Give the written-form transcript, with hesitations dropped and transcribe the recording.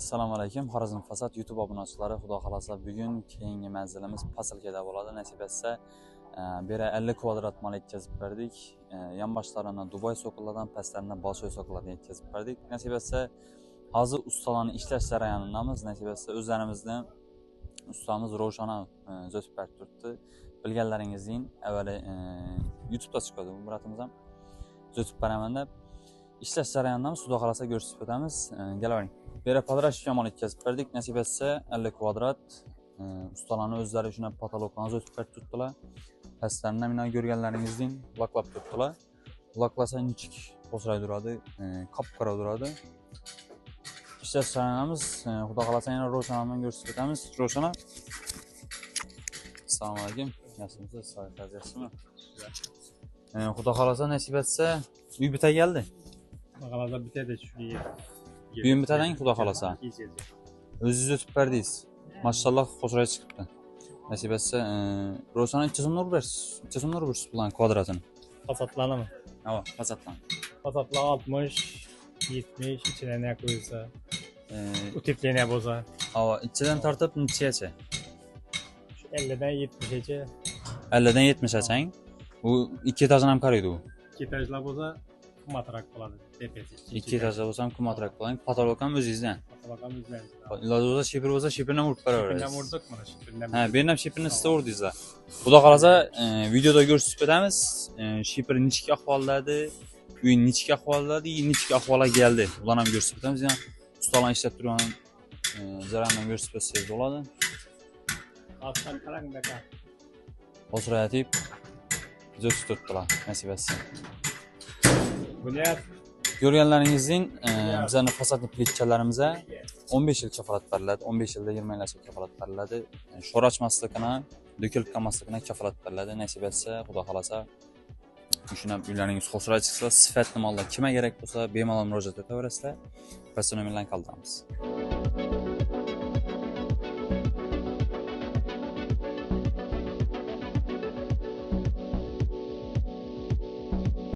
Assalomu alaykum. Xorazm Fasad YouTube obunachilari, xudo xolasa bugun keyingi manzilimiz Pasilkada bo'ladi. Nasib etsa, bera 50 kvadrat mol yetkazib berdik. Yonboshlarini Dubay so'qillardan, pastlarini Bolshoy so'qillardan yetkazib berdik. Nasib etsa, hozir ustalarni ishlash jarayonidamiz. Nasib etsa, o'zlarimizning ustamiz Ro'shana o'tib berib turibdi. Bilganlaringizning avvali YouTube'da chiqadi. Bu muratimizam o'tib beraman deb ishlash jarayonidamiz. Xudo xolasa ko'rsatib o'tamiz. Kelavering. Bera padrash yomon yetkazib berdik. Nasib etsa 50 kvadrat ustalarning o'zlari shuna patologlarni o'tib berib turibdilar. Pastlarini mana ko'rganlaringizdek laklab turibdilar. Laklasa nichik qo'sray turadi, qop-qora turadi. İşlash jarayonimiz xudo xolasa yana Ro'shanadan ko'rsatib o'tamiz. Ro'shana. Assalomu alaykum. Yaxshimisiz? Sog'ligingiz yaxshimi? Xudo xolasa nasib etsa uy bita keldi. Xudo xolasa bitadi shuga. Uyim bitading xudo xolasa. O'zingiz o'tib berdingiz. Mashalloh qo'shray chiqibdi. Nasib etsa Ro'shana 300 so'm bersiz. 300 so'm bersiz bulan kvadratini. Fasatlanimi? Ha, fasatlan. Fasatlar 60, 70 ichidan qo'ysa. Utepleniya bo'lsa. Ha, ichidan tortib nechacha? 50 dan 70gacha. 50 dan 70gacha. Bu 2 etajdan ham qaraydi u. 2 etajlar bo'lsa qimmatroq bo'ladi. Tepasi. 2 etajda bo'lsa ham qimmatroq bo'ladi. Patolog ham o'zingizdan. Patolog ham o'zingizdan. Iloji bo'lsa shifr bo'lsa shifrni urib beraverasiz. Shifrni urdik mana shifrni. Ha, bu ham shifrni sizda urdingizlar. Xudo xolasa videoda ko'rsatib o'tamiz. Shifr nechki ahvoldadi, uy nechki ahvoldadi, nechki ahvolga keldi. Ularni ham ko'rsatib o'tamiz. Yana ustalar ishlab turgan jarayonni ko'rsatib o'tsangiz bo'ladi. Aslan qarang baka. O'srayatib zo'rib turibdilar, nasib etsa. Bunyat Ko'rganlaringizning bizning fasadni plitchalarimizga 15 yil kafolat beriladi. 15 yilda 20 yilgacha kafolat beriladi. Sho'r ochmaslikni, do'kilib qolmaslikni kafolat beriladi. Nasib etsa, xudo xolasa shuna uylaringiz xo'sray chiqsa, sifatli mollar kimga kerak bo'lsa, bemalol murojaat etaverasizlar. Personal bilan qoldiramiz.